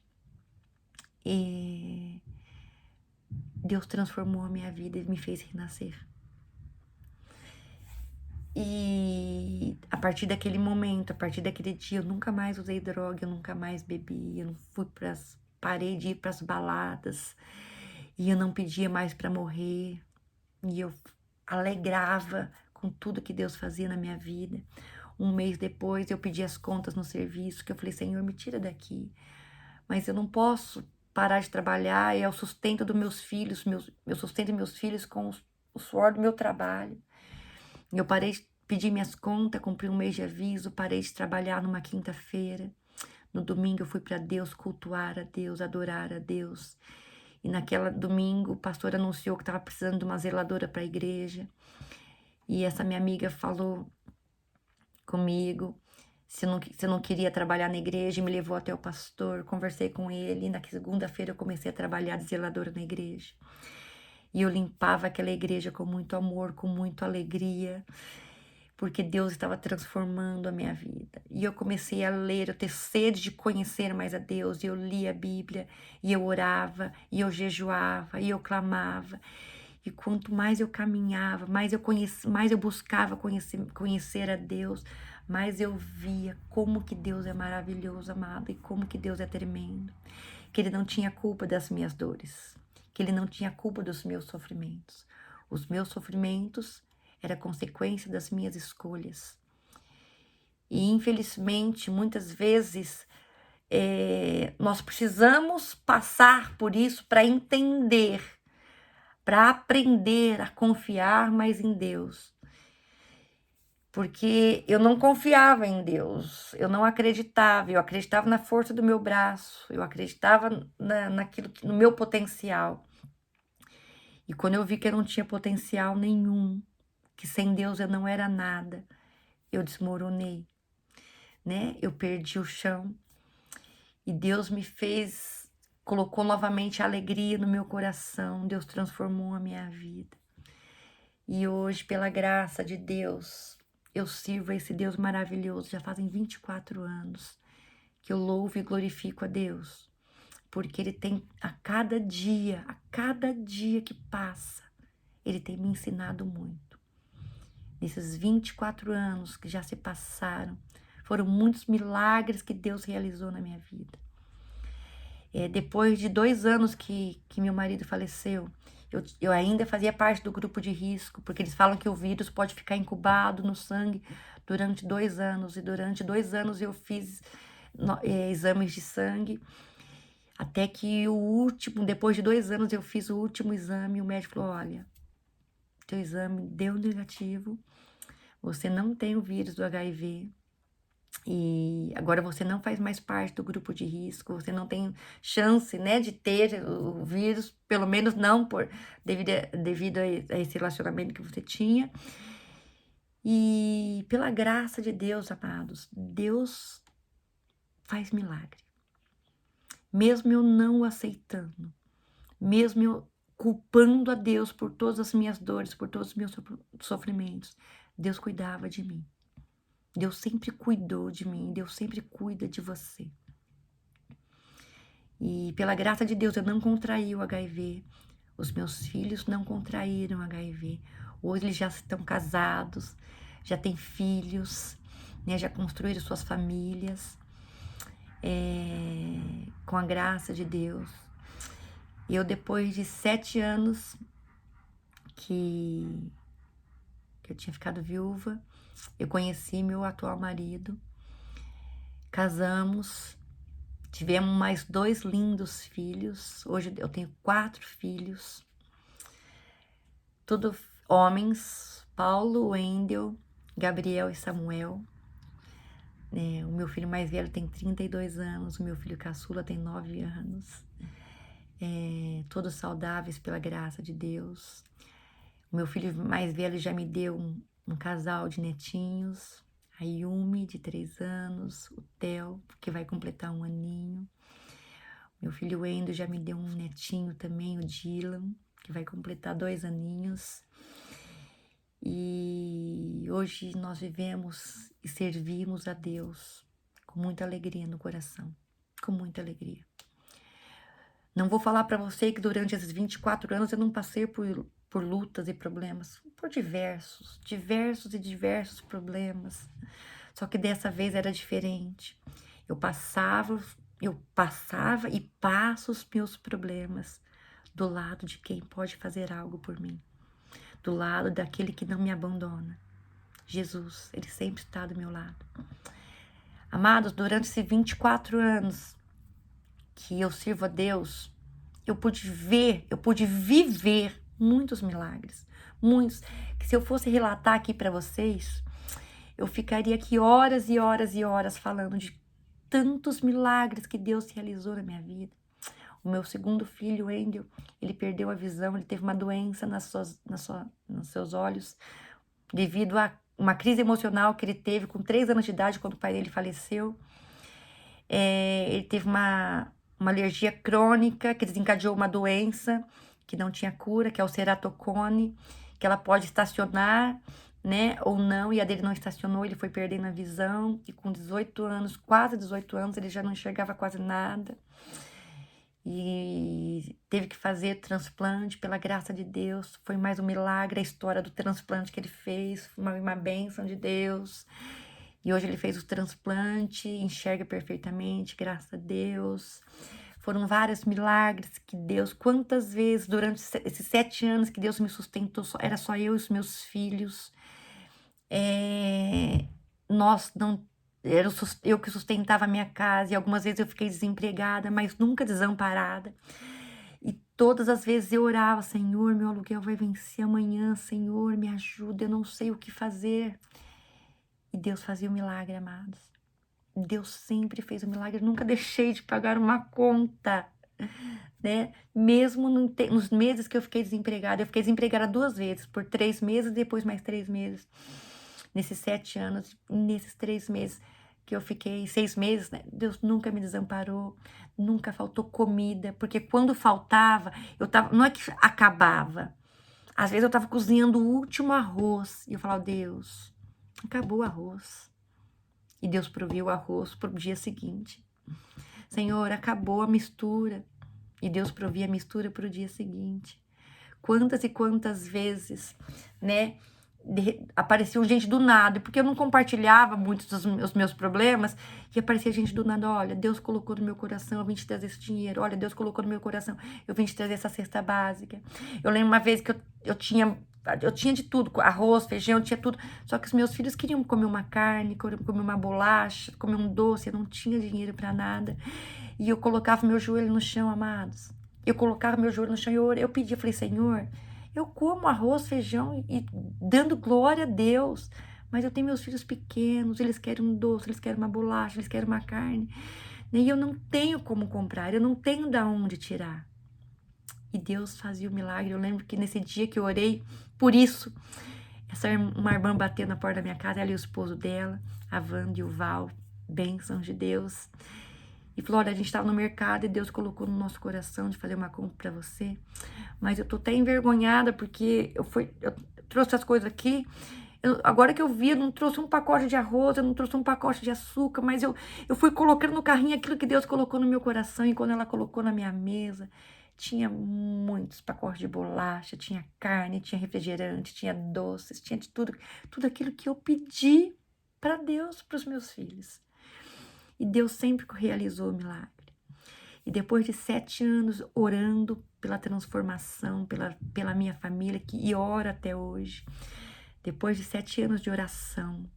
Deus transformou a minha vida e me fez renascer. E a partir daquele momento, a partir daquele dia, eu nunca mais usei droga, eu nunca mais bebi, eu não parei de ir para as baladas, e eu não pedia mais para morrer, e eu alegrava com tudo que Deus fazia na minha vida. Um mês depois, eu pedi as contas no serviço, que eu falei: Senhor, me tira daqui, mas eu não posso parar de trabalhar, é o sustento dos meus filhos, eu sustento meus filhos com o suor do meu trabalho. Eu parei de pedir minhas contas, cumpri um mês de aviso, parei de trabalhar numa quinta-feira. No domingo eu fui para Deus, cultuar a Deus, adorar a Deus. E naquela domingo, o pastor anunciou que estava precisando de uma zeladora para a igreja. E essa minha amiga falou comigo se eu não queria trabalhar na igreja, me levou até o pastor, conversei com ele. E na segunda-feira eu comecei a trabalhar de zeladora na igreja. E eu limpava aquela igreja com muito amor, com muita alegria, porque Deus estava transformando a minha vida. E eu comecei a ler, eu ter sede de conhecer mais a Deus, e eu lia a Bíblia, e eu orava, e eu jejuava, e eu clamava. E quanto mais eu caminhava, mais eu buscava conhecer a Deus, mais eu via como que Deus é maravilhoso, amado, e como que Deus é tremendo. Que Ele não tinha culpa das minhas dores, que Ele não tinha culpa dos meus sofrimentos. Os meus sofrimentos era consequência das minhas escolhas. E infelizmente, muitas vezes, nós precisamos passar por isso para entender, para aprender a confiar mais em Deus. Porque eu não confiava em Deus, eu não acreditava, eu acreditava na força do meu braço, eu acreditava no meu potencial. E quando eu vi que eu não tinha potencial nenhum, que sem Deus eu não era nada, eu desmoronei, né? Eu perdi o chão e Deus me fez, colocou novamente a alegria no meu coração, Deus transformou a minha vida. E hoje, pela graça de Deus, eu sirvo a esse Deus maravilhoso, já fazem 24 anos que eu louvo e glorifico a Deus, porque Ele tem a cada dia que passa, Ele tem me ensinado muito. Nesses 24 anos que já se passaram, foram muitos milagres que Deus realizou na minha vida. Depois de 2 anos que meu marido faleceu, eu ainda fazia parte do grupo de risco, porque eles falam que o vírus pode ficar incubado no sangue durante 2 anos. E durante 2 anos eu fiz exames de sangue, até que depois de 2 anos eu fiz o último exame e o médico falou, olha, teu exame deu negativo, você não tem o vírus do HIV, e agora você não faz mais parte do grupo de risco, você não tem chance, né, de ter o vírus, pelo menos não devido a esse relacionamento que você tinha. E pela graça de Deus, amados, Deus faz milagre. Mesmo eu não o aceitando, mesmo eu culpando a Deus por todas as minhas dores, por todos os meus sofrimentos, Deus cuidava de mim. Deus sempre cuidou de mim, Deus sempre cuida de você. E pela graça de Deus eu não contraí o HIV, os meus filhos não contraíram HIV. Hoje eles já estão casados, já têm filhos, né, já construíram suas famílias, com a graça de Deus. Eu, depois de 7 anos que eu tinha ficado viúva, eu conheci meu atual marido, casamos, tivemos mais 2 lindos filhos. Hoje eu tenho 4 filhos, todos homens, Paulo, Wendel, Gabriel e Samuel. O meu filho mais velho tem 32 anos, o meu filho caçula tem 9 anos. Todos saudáveis pela graça de Deus. O meu filho mais velho já me deu um casal de netinhos, a Yumi, de 3 anos, o Theo, que vai completar 1 aninho. Meu filho Wendel já me deu um netinho também, o Dylan, que vai completar 2 aninhos. E hoje nós vivemos e servimos a Deus com muita alegria no coração, com muita alegria. Não vou falar para você que durante esses 24 anos eu não passei por lutas e problemas, por diversos problemas. Só que dessa vez era diferente. Eu passava e passo os meus problemas do lado de quem pode fazer algo por mim, do lado daquele que não me abandona. Jesus, Ele sempre está do meu lado. Amados, durante esses 24 anos que eu sirvo a Deus, eu pude viver muitos milagres, muitos, que se eu fosse relatar aqui para vocês, eu ficaria aqui horas e horas e horas falando de tantos milagres que Deus realizou na minha vida. O meu segundo filho, Wendel, ele perdeu a visão, ele teve uma doença nos seus olhos, devido a uma crise emocional que ele teve com 3 anos de idade, quando o pai dele faleceu. Ele teve uma alergia crônica que desencadeou uma doença que não tinha cura, que é o ceratocone, que ela pode estacionar, né, ou não, e a dele não estacionou, ele foi perdendo a visão, e com 18 anos, quase 18 anos, ele já não enxergava quase nada, e teve que fazer transplante, pela graça de Deus, foi mais um milagre a história do transplante que ele fez, foi uma bênção de Deus, e hoje ele fez o transplante, enxerga perfeitamente, graças a Deus. Foram vários milagres que Deus, quantas vezes durante esses 7 anos que Deus me sustentou, era só eu e os meus filhos. Nós não, eu que sustentava a minha casa, e algumas vezes eu fiquei desempregada, mas nunca desamparada. E todas as vezes eu orava, Senhor, meu aluguel vai vencer amanhã, Senhor, me ajuda, eu não sei o que fazer. E Deus fazia o milagre, amados. Deus sempre fez o milagre, eu nunca deixei de pagar uma conta, né? Mesmo nos meses que eu fiquei desempregada 2 vezes, por 3 meses, depois mais 3 meses. Nesses 7 anos, nesses 3 meses que eu fiquei, 6 meses, né? Deus nunca me desamparou, nunca faltou comida, porque quando faltava, não é que acabava. Às vezes eu tava cozinhando o último arroz, e eu falava, Deus, acabou o arroz. E Deus proveu o arroz pro dia seguinte. Senhor, acabou a mistura. E Deus provia a mistura pro dia seguinte. Quantas e quantas vezes, né, apareciam gente do nada, porque eu não compartilhava muito os meus problemas, e aparecia gente do nada, olha, Deus colocou no meu coração, eu vim te trazer esse dinheiro, olha, Deus colocou no meu coração, eu vim te trazer essa cesta básica. Eu lembro uma vez que eu tinha de tudo, arroz, feijão, tinha tudo, só que os meus filhos queriam comer uma carne, comer uma bolacha, comer um doce, eu não tinha dinheiro para nada, e eu colocava meu joelho no chão, amados, eu colocava meu joelho no chão e eu pedia, falei, Senhor, eu como arroz, feijão e dando glória a Deus, mas eu tenho meus filhos pequenos, eles querem um doce, eles querem uma bolacha, eles querem uma carne, e eu não tenho como comprar, eu não tenho de onde tirar. E Deus fazia o milagre. Eu lembro que nesse dia que eu orei por isso, uma irmã bateu na porta da minha casa, ela e o esposo dela, a Wanda e o Val, bênçãos de Deus, e falou, olha, a gente estava no mercado e Deus colocou no nosso coração de fazer uma compra para você, mas eu tô até envergonhada porque eu trouxe as coisas aqui, agora que eu vi, eu não trouxe um pacote de arroz, eu não trouxe um pacote de açúcar, mas eu fui colocando no carrinho aquilo que Deus colocou no meu coração, e quando ela colocou na minha mesa, tinha muitos pacotes de bolacha, tinha carne, tinha refrigerante, tinha doces, tinha de tudo aquilo que eu pedi para Deus, para os meus filhos. E Deus sempre realizou o milagre. E depois de 7 anos orando pela transformação, pela minha família, e oro até hoje, depois de 7 anos de oração,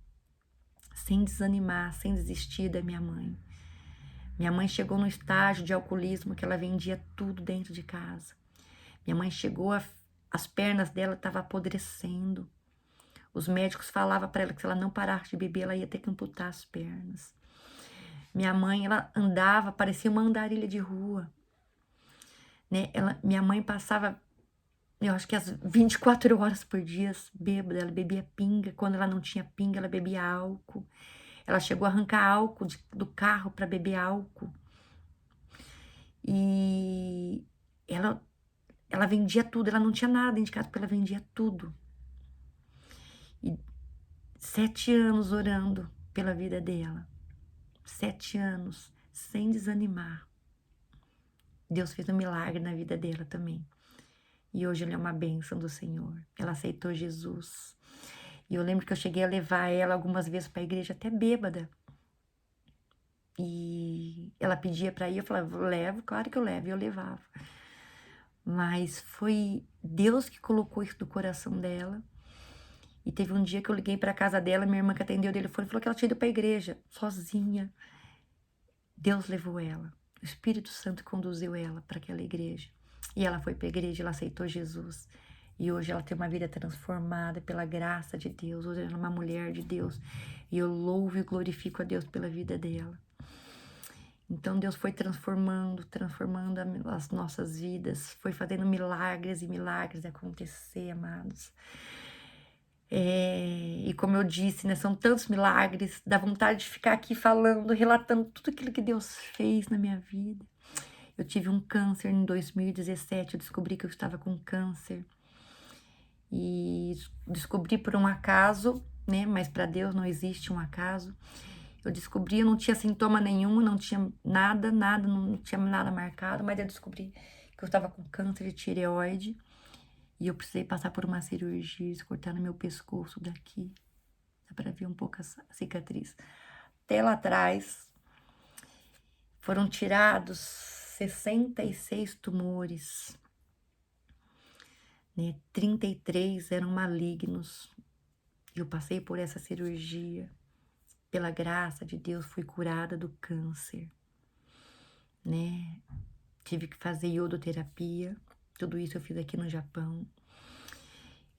sem desanimar, sem desistir da minha mãe. Minha mãe chegou no estágio de alcoolismo que ela vendia tudo dentro de casa. Minha mãe chegou, as pernas dela estavam apodrecendo. Os médicos falavam para ela que se ela não parasse de beber, ela ia ter que amputar as pernas. Minha mãe, ela andava, parecia uma andarilha de rua, né? Minha mãe passava, eu acho que as 24 horas por dia bêbada, ela bebia pinga. Quando ela não tinha pinga, ela bebia álcool. Ela chegou a arrancar álcool do carro para beber álcool. E ela vendia tudo, ela não tinha nada indicado, porque ela vendia tudo. E 7 anos orando pela vida dela. 7 anos, sem desanimar. Deus fez um milagre na vida dela também. E hoje ela é uma bênção do Senhor. Ela aceitou Jesus. E eu lembro que eu cheguei a levar ela algumas vezes para a igreja, até bêbada. E ela pedia para ir, eu falava, levo, claro que eu levo. E eu levava. Mas foi Deus que colocou isso no coração dela. E teve um dia que eu liguei para a casa dela, minha irmã que atendeu o telefone falou que ela tinha ido para a igreja, sozinha. Deus levou ela. O Espírito Santo conduziu ela para aquela igreja. E ela foi para a igreja, ela aceitou Jesus. E hoje ela tem uma vida transformada pela graça de Deus. Hoje ela é uma mulher de Deus. E eu louvo e glorifico a Deus pela vida dela. Então Deus foi transformando as nossas vidas, foi fazendo milagres e milagres acontecer, amados. E como eu disse, né, são tantos milagres, dá vontade de ficar aqui falando, relatando tudo aquilo que Deus fez na minha vida. Eu tive um câncer em 2017, eu descobri que eu estava com câncer. E descobri por um acaso, né? Mas para Deus não existe um acaso. Eu descobri, eu não tinha sintoma nenhum, não tinha nada, não tinha nada marcado, mas eu descobri que eu estava com câncer de tireoide e eu precisei passar por uma cirurgia, eles cortaram meu pescoço daqui, dá para ver um pouco a cicatriz. Até lá atrás foram tirados 66 tumores, né? 33 eram malignos. Eu passei por essa cirurgia. Pela graça de Deus, fui curada do câncer, né? Tive que fazer iodoterapia. Tudo isso eu fiz aqui no Japão.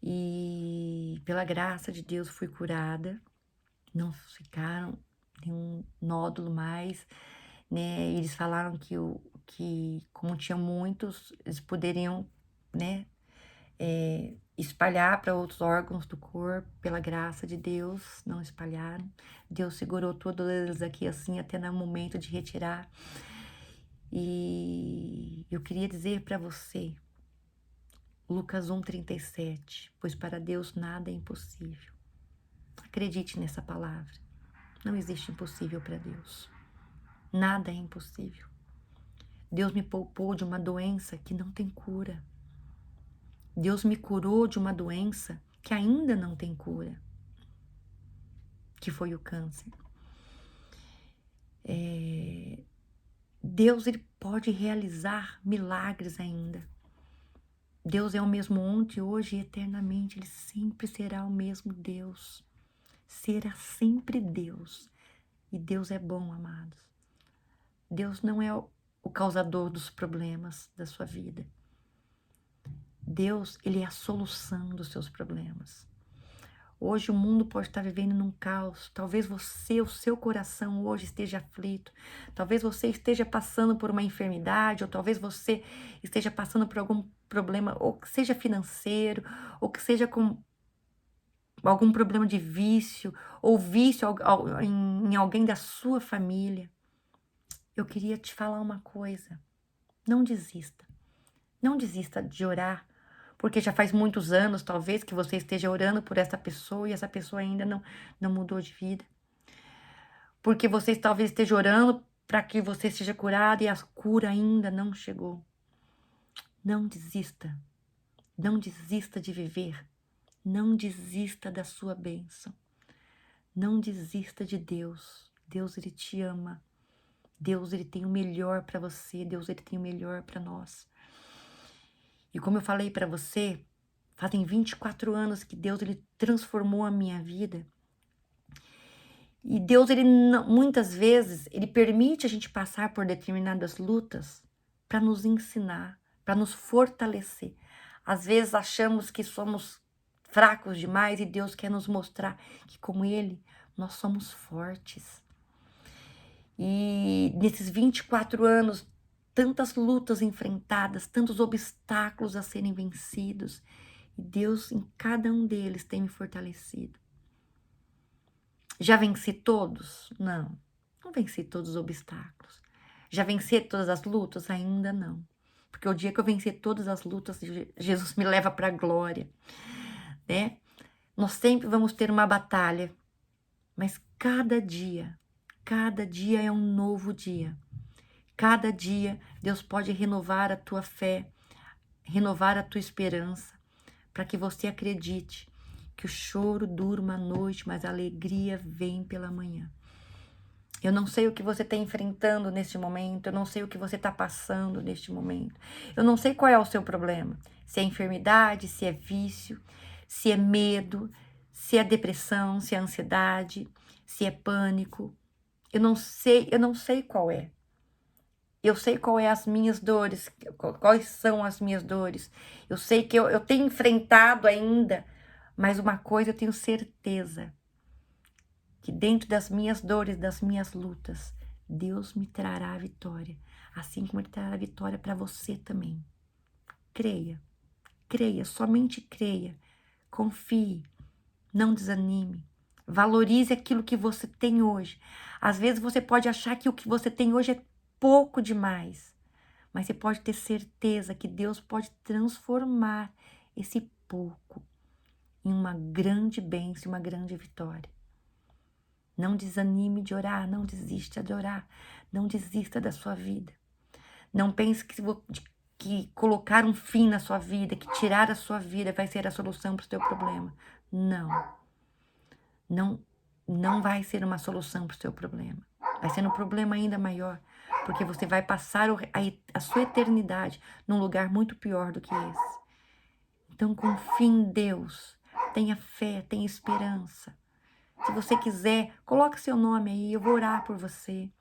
E pela graça de Deus, fui curada. Não ficaram nenhum nódulo mais, né? Eles falaram que como tinha muitos, eles poderiam, né? Espalhar para outros órgãos do corpo, pela graça de Deus, não espalharam. Deus segurou todos eles aqui assim até no momento de retirar. E eu queria dizer para você, Lucas 1:37, pois para Deus nada é impossível. Acredite nessa palavra. Não existe impossível para Deus. Nada é impossível. Deus me poupou de uma doença que não tem cura. Deus me curou de uma doença que ainda não tem cura, que foi o câncer. Deus, ele pode realizar milagres ainda. Deus é o mesmo ontem, hoje e eternamente. Ele sempre será o mesmo Deus. Será sempre Deus. E Deus é bom, amados. Deus não é o causador dos problemas da sua vida. Deus, ele é a solução dos seus problemas. Hoje o mundo pode estar vivendo num caos. Talvez você, o seu coração hoje esteja aflito. Talvez você esteja passando por uma enfermidade, ou talvez você esteja passando por algum problema, ou que seja financeiro, ou que seja com algum problema de vício, ou vício em alguém da sua família. Eu queria te falar uma coisa. Não desista. Não desista de orar. Porque já faz muitos anos, talvez, que você esteja orando por essa pessoa e essa pessoa ainda não mudou de vida. Porque você talvez esteja orando para que você seja curado e a cura ainda não chegou. Não desista. Não desista de viver. Não desista da sua bênção. Não desista de Deus. Deus, ele te ama. Deus, ele tem o melhor para você. Deus, ele tem o melhor para nós. E como eu falei para você, fazem 24 anos que Deus, ele transformou a minha vida. E Deus, ele muitas vezes, ele permite a gente passar por determinadas lutas para nos ensinar, para nos fortalecer. Às vezes achamos que somos fracos demais e Deus quer nos mostrar que com Ele nós somos fortes. E nesses 24 anos, tantas lutas enfrentadas, tantos obstáculos a serem vencidos. E Deus, em cada um deles, tem me fortalecido. Já venci todos? Não. Não venci todos os obstáculos. Já venci todas as lutas? Ainda não. Porque o dia que eu vencer todas as lutas, Jesus me leva para a glória, né? Nós sempre vamos ter uma batalha, mas cada dia é um novo dia. Cada dia Deus pode renovar a tua fé, renovar a tua esperança, para que você acredite que o choro dura uma noite, mas a alegria vem pela manhã. Eu não sei o que você está enfrentando neste momento, eu não sei o que você está passando neste momento. Eu não sei qual é o seu problema, se é enfermidade, se é vício, se é medo, se é depressão, se é ansiedade, se é pânico. Eu não sei qual é. Eu sei qual é as minhas dores, quais são as minhas dores. Eu sei que eu tenho enfrentado ainda, mas uma coisa eu tenho certeza, que dentro das minhas dores, das minhas lutas, Deus me trará a vitória, assim como Ele trará a vitória para você também. Creia, creia, somente creia, confie, não desanime, valorize aquilo que você tem hoje. Às vezes você pode achar que o que você tem hoje é pouco demais, mas você pode ter certeza que Deus pode transformar esse pouco em uma grande bênção, uma grande vitória. Não desanime de orar, não desista de orar, não desista da sua vida. Não pense que colocar um fim na sua vida, que tirar a sua vida vai ser a solução para o seu problema. Não. Não, não vai ser uma solução para o seu problema. Vai ser um problema ainda maior, porque você vai passar a sua eternidade num lugar muito pior do que esse. Então confie em Deus, tenha fé, tenha esperança. Se você quiser, coloque seu nome aí, eu vou orar por você.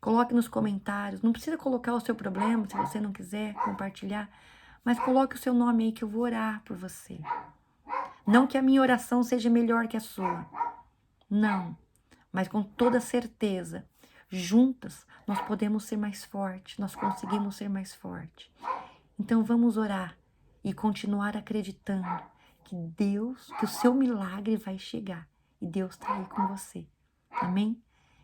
Coloque nos comentários, não precisa colocar o seu problema se você não quiser compartilhar, mas coloque o seu nome aí que eu vou orar por você. Não que a minha oração seja melhor que a sua, não, mas com toda certeza, juntas nós podemos ser mais fortes, nós conseguimos ser mais fortes. Então vamos orar e continuar acreditando que Deus, que o seu milagre vai chegar e Deus está aí com você. Amém?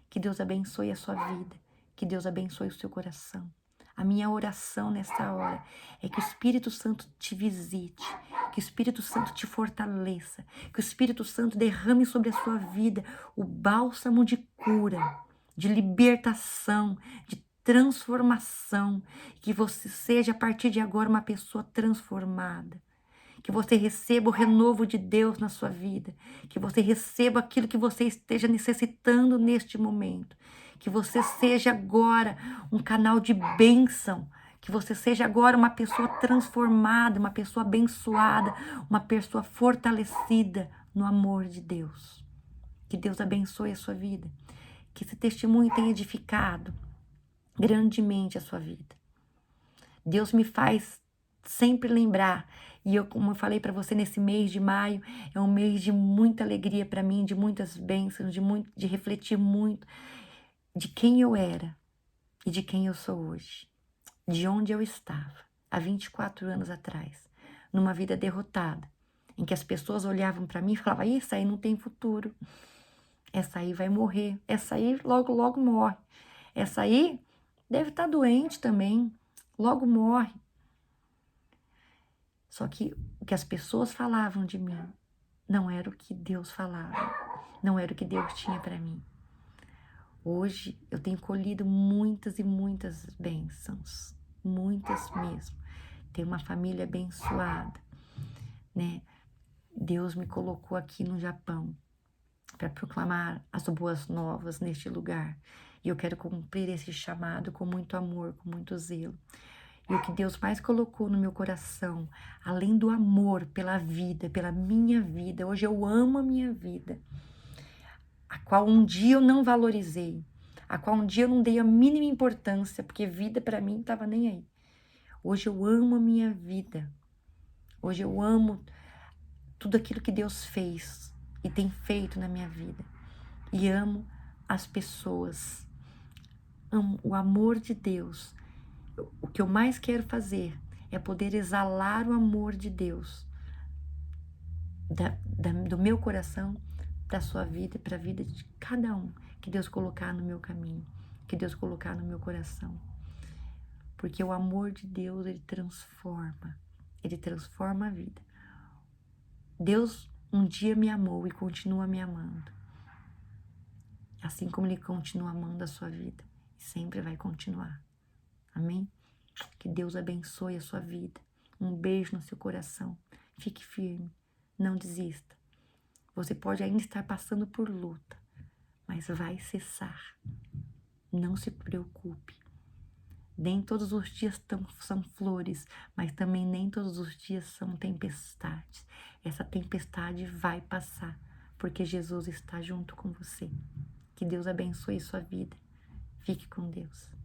Que Deus abençoe a sua vida, que Deus abençoe o seu coração. A minha oração nesta hora é que o Espírito Santo te visite, que o Espírito Santo te fortaleça, que o Espírito Santo derrame sobre a sua vida o bálsamo de cura, de libertação, de transformação, que você seja a partir de agora uma pessoa transformada. Que você receba o renovo de Deus na sua vida, que você receba aquilo que você esteja necessitando neste momento, que você seja agora um canal de bênção, que você seja agora uma pessoa transformada, uma pessoa abençoada, uma pessoa fortalecida no amor de Deus. Que Deus abençoe a sua vida, que esse testemunho tenha edificado grandemente a sua vida. Deus me faz sempre lembrar, e eu, como eu falei para você, nesse mês de maio, é um mês de muita alegria para mim, de muitas bênçãos, de refletir muito de quem eu era e de quem eu sou hoje, de onde eu estava há 24 anos atrás, numa vida derrotada, em que as pessoas olhavam para mim e falavam: essa aí não tem futuro, essa aí vai morrer, essa aí logo, logo morre, essa aí deve estar doente também, logo morre. Só que o que as pessoas falavam de mim não era o que Deus falava, não era o que Deus tinha para mim. Hoje eu tenho colhido muitas e muitas bênçãos, muitas mesmo. Tenho uma família abençoada, né? Deus me colocou aqui no Japão para proclamar as boas novas neste lugar. E eu quero cumprir esse chamado com muito amor, com muito zelo. E o que Deus mais colocou no meu coração, além do amor pela vida, pela minha vida, hoje eu amo a minha vida, a qual um dia eu não valorizei, a qual um dia eu não dei a mínima importância, porque vida para mim não estava nem aí. Hoje eu amo a minha vida, hoje eu amo tudo aquilo que Deus fez e tem feito na minha vida. E amo as pessoas, amo o amor de Deus. O que eu mais quero fazer é poder exalar o amor de Deus do meu coração para a sua vida, para a vida de cada um que Deus colocar no meu caminho, que Deus colocar no meu coração. Porque o amor de Deus, ele transforma a vida. Deus um dia me amou e continua me amando, assim como Ele continua amando a sua vida e sempre vai continuar. Amém? Que Deus abençoe a sua vida. Um beijo no seu coração. Fique firme. Não desista. Você pode ainda estar passando por luta, mas vai cessar. Não se preocupe. Nem todos os dias são flores, mas também nem todos os dias são tempestades. Essa tempestade vai passar, porque Jesus está junto com você. Que Deus abençoe sua vida. Fique com Deus.